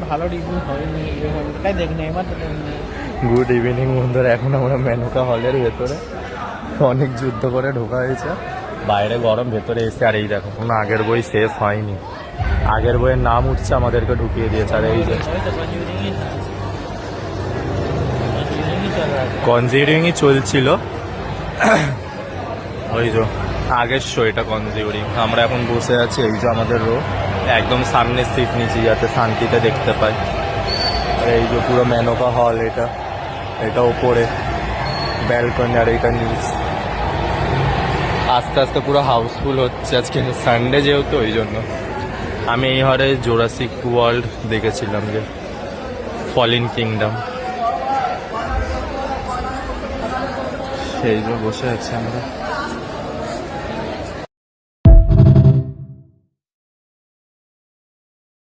ভালো রিভিউ হয়নি, হলটাই দেখনি এবার তো দেখনি। গুড ইভিনিং বন্ধুরা, এখন আমরা মেনকা হলের ভেতরে। অনেক যুদ্ধ করে ঢোকা হয়েছে, বাইরে গরম, ভেতরে এসে আর এই দেখো কোনো আগের বই শেষ হয়নি, আগের বইয়ের নাম উঠছে, আমাদেরকে ঢুকিয়ে দিয়েছে। আর এই যে কনজিউরিংই চলছিল, ওই যে আগের শো এটা কনজিউরিং। আমরা এখন বসে আছি এই যে আমাদের রো, একদম সামনের সিট নিচে যাতে শান্তিতে দেখতে পাই। আর এই যে পুরো মেনকা হল, এটা ওপরে ব্যালকনি, আর এটা নিচ। আস্তে আস্তে পুরো হাউসফুল হচ্ছে, আজকে সানডে যেহেতু ওই জন্য। আমি এই হলে জোরাসিক ওয়ার্ল্ড দেখেছিলাম, যে ফলিন কিংডম, সেই যে বসে আছি আমরা।